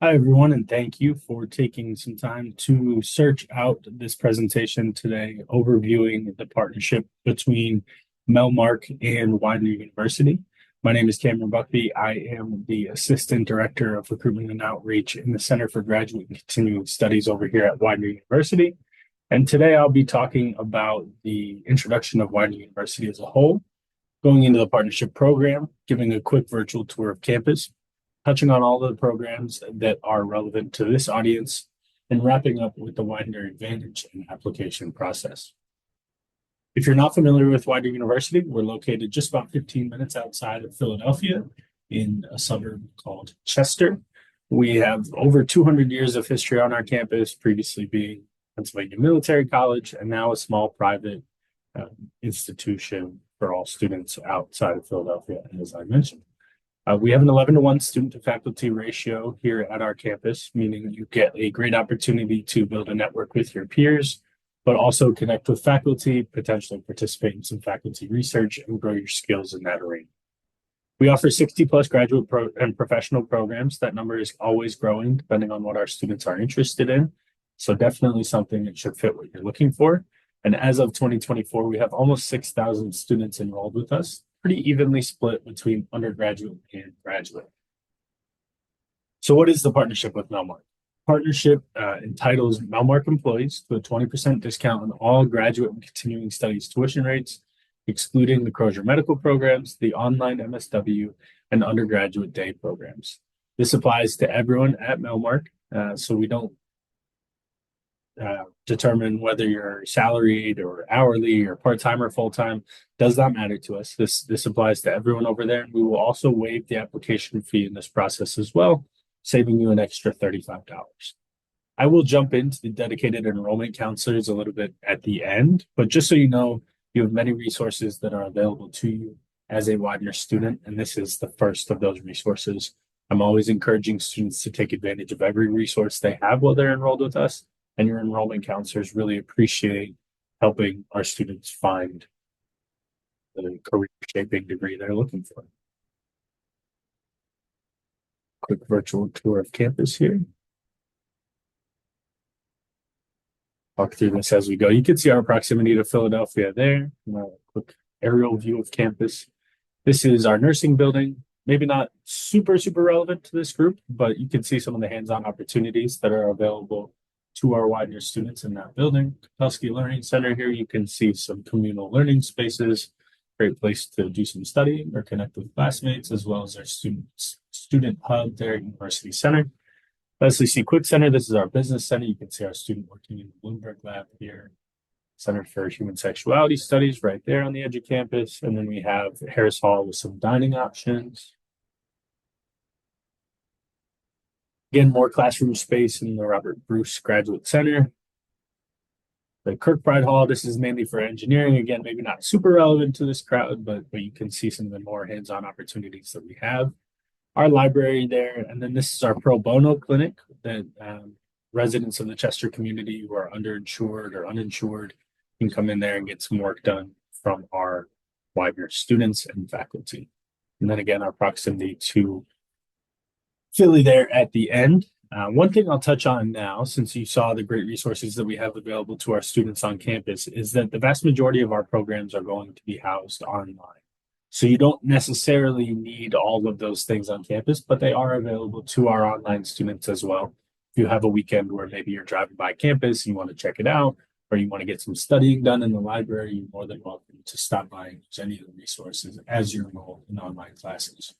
Hi, everyone, and thank you for taking some time to search out this presentation today, overviewing the partnership between Melmark and Widener University. My name is Cameron Buckby. I am the Assistant Director of Recruitment and Outreach in the Center for Graduate and Continuing Studies over here at Widener University. And today I'll be talking about the introduction of Widener University as a whole, going into the partnership program, giving a quick virtual tour of campus, touching on all the programs that are relevant to this audience, and wrapping up with the Widener Advantage and application process. If you're not familiar with Widener University, we're located just about 15 minutes outside of Philadelphia in a suburb called Chester. We have over 200 years of history on our campus, previously being Pennsylvania Military College, and now a small private institution for all students outside of Philadelphia, as I mentioned. We have an 11-to-1 student to faculty ratio here at our campus, meaning you get a great opportunity to build a network with your peers, but also connect with faculty, potentially participate in some faculty research, and grow your skills in that arena. We offer 60 plus graduate and professional programs. That number is always growing depending on what our students are interested in. So definitely something that should fit what you're looking for. And as of 2024, we have almost 6,000 students enrolled with us, pretty evenly split between undergraduate and graduate. So what is the partnership with Melmark? Partnership entitles Melmark employees to a 20% discount on all graduate and continuing studies tuition rates, excluding the Crozier medical programs, the online MSW, and undergraduate day programs. This applies to everyone at Melmark, so we don't determine whether you're salaried or hourly or part-time or full-time. Does not matter to us. This applies to everyone over there. And we will also waive the application fee in this process as well, saving you an extra $35. I will jump into the dedicated enrollment counselors a little bit at the end, but just so you know, you have many resources that are available to you as a Widener student, and this is the first of those resources. I'm always encouraging students to take advantage of every resource they have while they're enrolled with us, and your enrollment counselors really appreciate helping our students find the career shaping degree they're looking for. Quick virtual tour of campus here. Walk through this as we go. You can see our proximity to Philadelphia there. Quick aerial view of campus. This is our nursing building. Maybe not super relevant to this group, but you can see some of the hands-on opportunities that are available to our Widener students in that building. Kapelski Learning Center here, you can see some communal learning spaces, great place to do some studying or connect with classmates, as well as our student hub there at University Center. Leslie C. Quick Center, this is our business center. You can see our student working in the Bloomberg lab here. Center for Human Sexuality Studies right there on the edge of campus. And then we have Harris Hall with some dining options. Again, more classroom space in the Robert Bruce Graduate Center. The Kirkbride Hall, this is mainly for engineering. Again, maybe not super relevant to this crowd, but you can see some of the more hands-on opportunities that we have. Our library there, and then this is our pro bono clinic that residents of the Chester community who are underinsured or uninsured can come in there and get some work done from our Widener students and faculty. And then again, our proximity to Philly there at the end. One thing I'll touch on now, since you saw the great resources that we have available to our students on campus, is that the vast majority of our programs are going to be housed online. So you don't necessarily need all of those things on campus, but they are available to our online students as well. If you have a weekend where maybe you're driving by campus, you want to check it out, or you want to get some studying done in the library, you're more than welcome to stop by and use any of the resources as you're enrolled in online classes.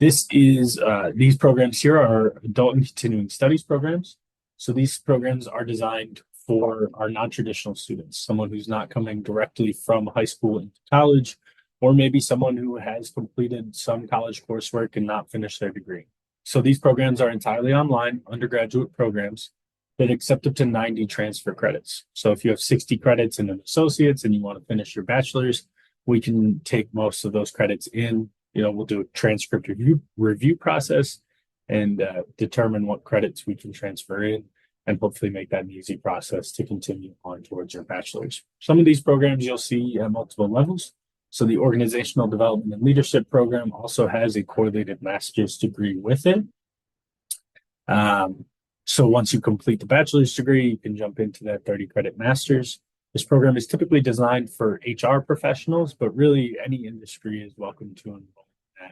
These programs here are adult and continuing studies programs. So these programs are designed for our non-traditional students, someone who's not coming directly from high school into college, or maybe someone who has completed some college coursework and not finished their degree. So these programs are entirely online undergraduate programs that accept up to 90 transfer credits. So if you have 60 credits in an associate's and you want to finish your bachelor's, we can take most of those credits in. We'll do a transcript review process and determine what credits we can transfer in and hopefully make that an easy process to continue on towards your bachelor's. Some of these programs you'll see at multiple levels. So the Organizational Development and Leadership program also has a correlated master's degree with it. So once you complete the bachelor's degree, you can jump into that 30 credit master's. This program is typically designed for HR professionals, but really any industry is welcome to enroll in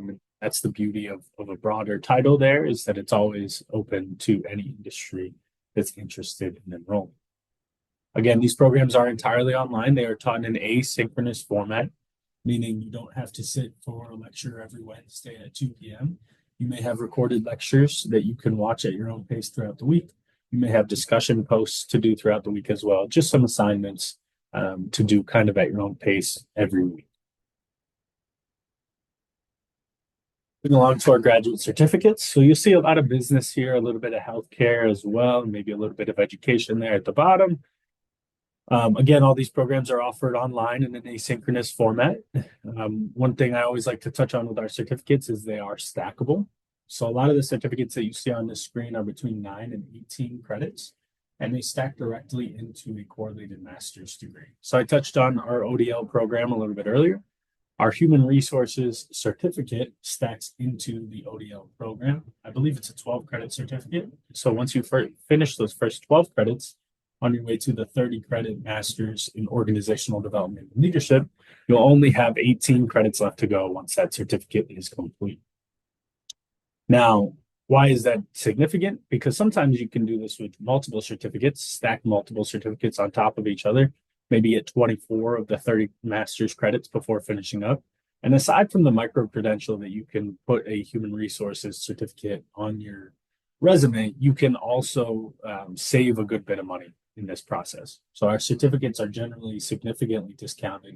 that. That's the beauty of a broader title there, is that it's always open to any industry that's interested in enrolling. Again, these programs are entirely online. They are taught in an asynchronous format, meaning you don't have to sit for a lecture every Wednesday at 2 p.m. You may have recorded lectures that you can watch at your own pace throughout the week. You may have discussion posts to do throughout the week as well, just some assignments to do kind of at your own pace every week. Moving along to our graduate certificates. So you'll see a lot of business here, a little bit of healthcare as well, maybe a little bit of education there at the bottom. Again, all these programs are offered online in an asynchronous format. One thing I always like to touch on with our certificates is they are stackable. So a lot of the certificates that you see on the screen are between 9 and 18 credits, and they stack directly into a correlated master's degree. So I touched on our ODL program a little bit earlier. Our human resources certificate stacks into the ODL program. I believe it's a 12 credit certificate. So once you finish those first 12 credits, on your way to the 30 credit master's in organizational development and leadership, you'll only have 18 credits left to go once that certificate is complete. Now, why is that significant? Because sometimes you can do this with multiple certificates, stack multiple certificates on top of each other, maybe get 24 of the 30 master's credits before finishing up. And aside from the micro credential that you can put a human resources certificate on your resume, you can also save a good bit of money in this process. So our certificates are generally significantly discounted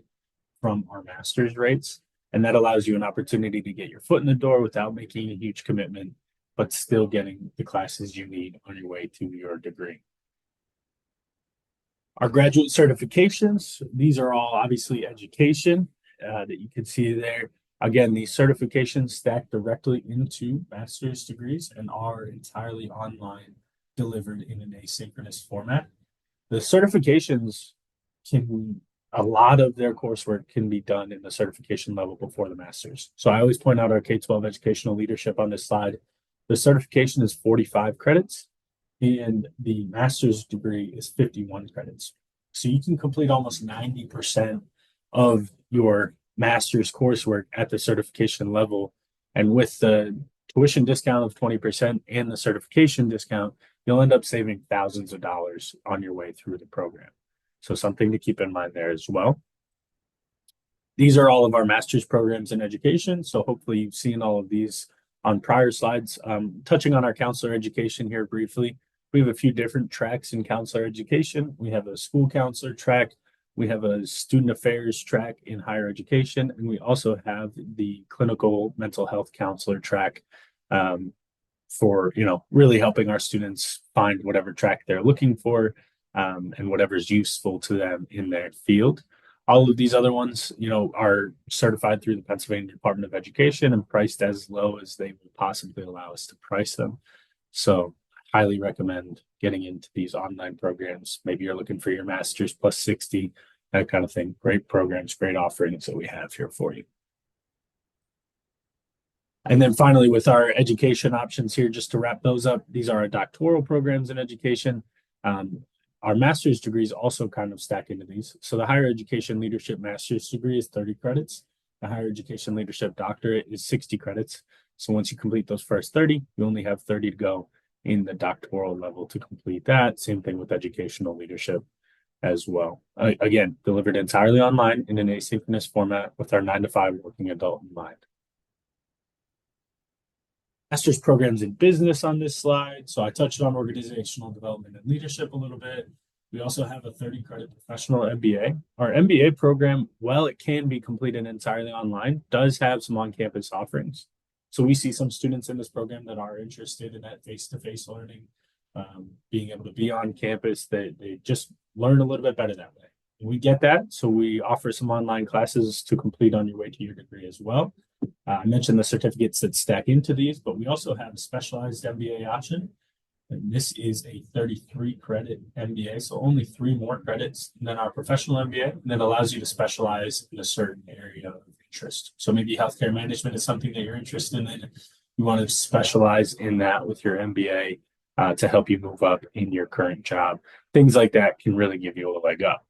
from our master's rates, and that allows you an opportunity to get your foot in the door without making a huge commitment, but still getting the classes you need on your way to your degree. Our graduate certifications, these are all obviously education that you can see there. Again, these certifications stack directly into master's degrees and are entirely online, delivered in an asynchronous format. The certifications a lot of their coursework can be done in the certification level before the master's. So I always point out our K-12 educational leadership on this slide. The certification is 45 credits and the master's degree is 51 credits. So you can complete almost 90% of your master's coursework at the certification level. And with the tuition discount of 20% and the certification discount, you'll end up saving thousands of dollars on your way through the program. So something to keep in mind there as well. These are all of our master's programs in education. So hopefully you've seen all of these on prior slides. Touching on our counselor education here briefly, we have a few different tracks in counselor education. We have a school counselor track. We have a student affairs track in higher education, and we also have the clinical mental health counselor track for really helping our students find whatever track they're looking for and whatever's useful to them in their field. All of these other ones, are certified through the Pennsylvania Department of Education and priced as low as they will possibly allow us to price them. So highly recommend getting into these online programs. Maybe you're looking for your master's plus 60, that kind of thing. Great programs, great offerings that we have here for you. And then finally, with our education options here, just to wrap those up, these are our doctoral programs in education. Our master's degrees also kind of stack into these. So the higher education leadership master's degree is 30 credits. The higher education leadership doctorate is 60 credits. So once you complete those first 30, you only have 30 to go in the doctoral level to complete that. Same thing with educational leadership as well. Again, delivered entirely online in an asynchronous format with our 9 to 5 working adult in mind. Master's programs in business on this slide. So I touched on organizational development and leadership a little bit. We also have a 30 credit professional MBA. Our MBA program, while it can be completed entirely online, does have some on-campus offerings. So we see some students in this program that are interested in that face-to-face learning, being able to be on campus. They just learn a little bit better that way. And we get that. So we offer some online classes to complete on your way to your degree as well. I mentioned the certificates that stack into these, but we also have a specialized MBA option. And this is a 33 credit MBA, so only 3 more credits than our professional MBA, and that allows you to specialize in a certain area of interest. So maybe healthcare management is something that you're interested in. You want to specialize in that with your MBA to help you move up in your current job. Things like that can really give you a leg up.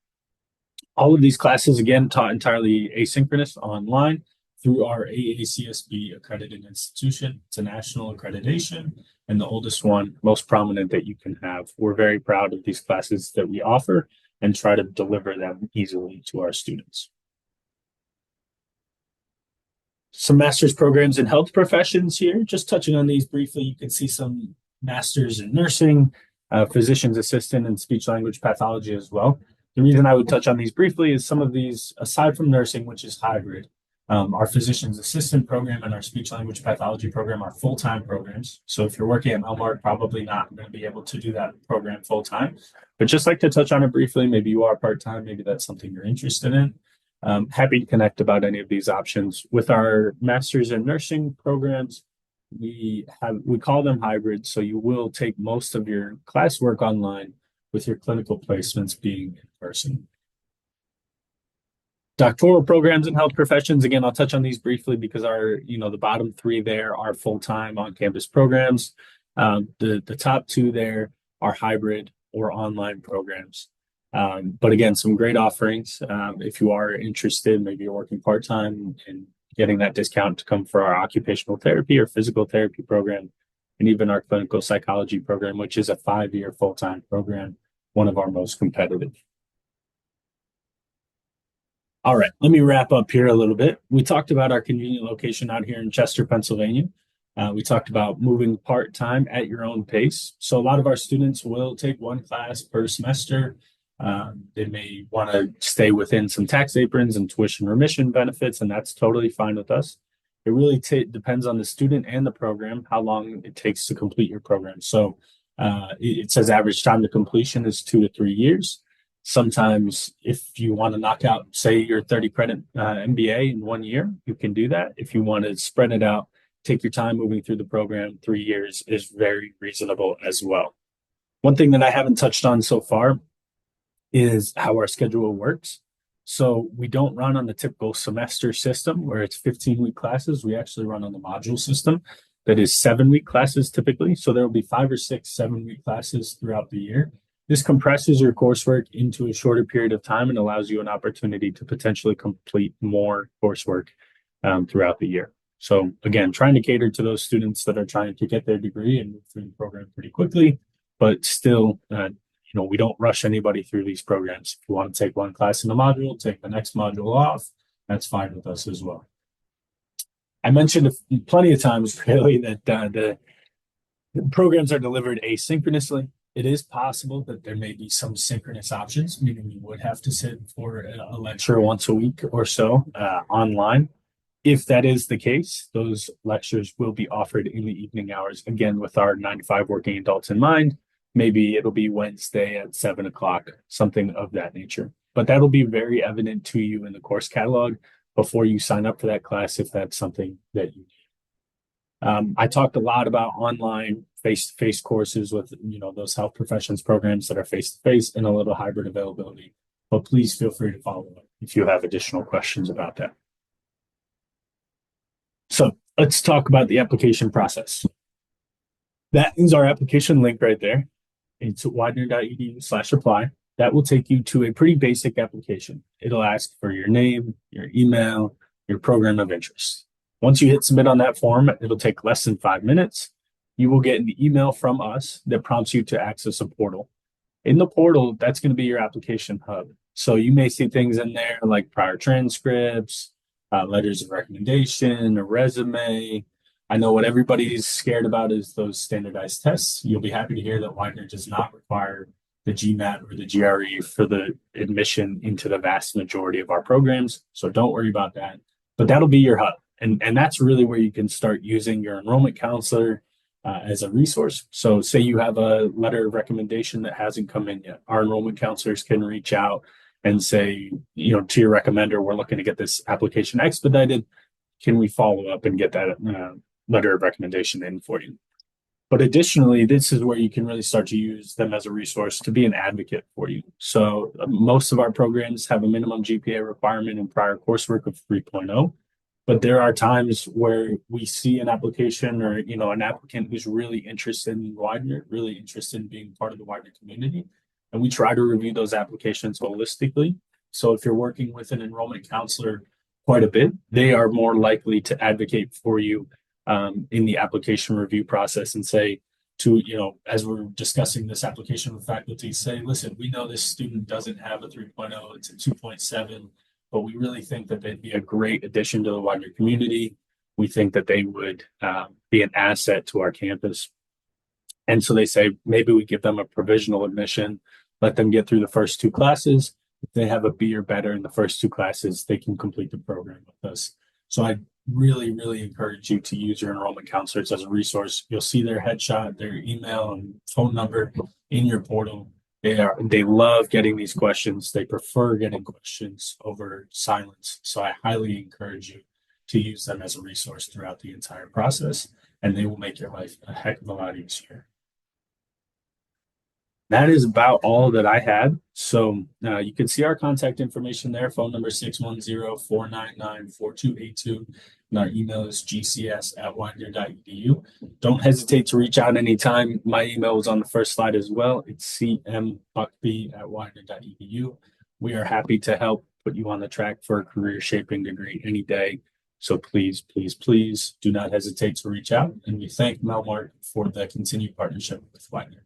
All of these classes, again, taught entirely asynchronous online through our AACSB accredited institution. It's a national accreditation and the oldest one, most prominent that you can have. We're very proud of these classes that we offer and try to deliver them easily to our students. Some master's programs in health professions here. Just touching on these briefly, you can see some masters in nursing, physician's assistant, and speech language pathology as well. The reason I would touch on these briefly is some of these, aside from nursing, which is hybrid, our physician's assistant program and our speech language pathology program are full-time programs. So if you're working at Melmark, probably not going to be able to do that program full-time. But just like to touch on it briefly, maybe you are part-time, maybe that's something you're interested in. Happy to connect about any of these options. With our master's in nursing programs, we call them hybrid, so you will take most of your classwork online with your clinical placements being in person. Doctoral programs in health professions, again, I'll touch on these briefly because the bottom three there are full-time on-campus programs. The top two there are hybrid or online programs. But again, some great offerings. If you are interested, maybe you're working part-time and getting that discount to come for our occupational therapy or physical therapy program, and even our clinical psychology program, which is a 5-year full-time program, one of our most competitive. All right, let me wrap up here a little bit. We talked about our convenient location out here in Chester, Pennsylvania. We talked about moving part-time at your own pace. So a lot of our students will take one class per semester. They may want to stay within some tax aprons and tuition remission benefits, and that's totally fine with us. It really depends on the student and the program, how long it takes to complete your program. So it says average time to completion is 2 to 3 years. Sometimes if you want to knock out, say, your 30 credit MBA in 1 year, you can do that. If you want to spread it out, take your time moving through the program, 3 years is very reasonable as well. One thing that I haven't touched on so far is how our schedule works. So we don't run on the typical semester system where it's 15-week classes. We actually run on the module system that is 7-week classes typically. So there will be 5 or 6 7-week classes throughout the year. This compresses your coursework into a shorter period of time and allows you an opportunity to potentially complete more coursework throughout the year. So again, trying to cater to those students that are trying to get their degree and move through the program pretty quickly, but still, we don't rush anybody through these programs. If you want to take one class in a module, take the next module off, that's fine with us as well. I mentioned plenty of times really that the programs are delivered asynchronously. It is possible that there may be some synchronous options, meaning you would have to sit for a lecture once a week or so online. If that is the case, those lectures will be offered in the evening hours, again, with our 9 to 5 working adults in mind. Maybe it'll be Wednesday at 7 o'clock, something of that nature. But that'll be very evident to you in the course catalog before you sign up for that class, if that's something that you need. I talked a lot about online face-to-face courses with those health professions programs that are face-to-face and a little hybrid availability. But please feel free to follow up if you have additional questions about that. So let's talk about the application process. That is our application link right there. It's widener.edu/apply. That will take you to a pretty basic application. It'll ask for your name, your email, your program of interest. Once you hit submit on that form, it'll take less than 5 minutes. You will get an email from us that prompts you to access a portal. In the portal, that's going to be your application hub. So you may see things in there like prior transcripts, letters of recommendation, a resume. I know what everybody's scared about is those standardized tests. You'll be happy to hear that Widener does not require the GMAT or the GRE for the admission into the vast majority of our programs. So don't worry about that. But that'll be your hub. And that's really where you can start using your enrollment counselor as a resource. So say you have a letter of recommendation that hasn't come in yet. Our enrollment counselors can reach out and say, to your recommender, we're looking to get this application expedited. Can we follow up and get that letter of recommendation in for you? But additionally, this is where you can really start to use them as a resource to be an advocate for you. So most of our programs have a minimum GPA requirement in prior coursework of 3.0. But there are times where we see an application or, an applicant who's really interested in Widener, really interested in being part of the Widener community. And we try to review those applications holistically. So if you're working with an enrollment counselor quite a bit, they are more likely to advocate for you in the application review process and say, as we're discussing this application with faculty, say, listen, we know this student doesn't have a 3.0, it's a 2.7, but we really think that they'd be a great addition to the wider community. We think that they would be an asset to our campus. And so they say, maybe we give them a provisional admission, let them get through the first two classes. If they have a B or better in the first two classes, they can complete the program with us. So I really, really encourage you to use your enrollment counselors as a resource. You'll see their headshot, their email and phone number in your portal. They love getting these questions. They prefer getting questions over silence. So I highly encourage you to use them as a resource throughout the entire process, and they will make your life a heck of a lot easier. That is about all that I had. So you can see our contact information there. Phone number 610-499-4282. And our email is gcs@widener.edu. Don't hesitate to reach out anytime. My email is on the first slide as well. It's cmbuckby@widener.edu. We are happy to help put you on the track for a career shaping degree any day. So please, please, please do not hesitate to reach out. And we thank Melmark for the continued partnership with Widener.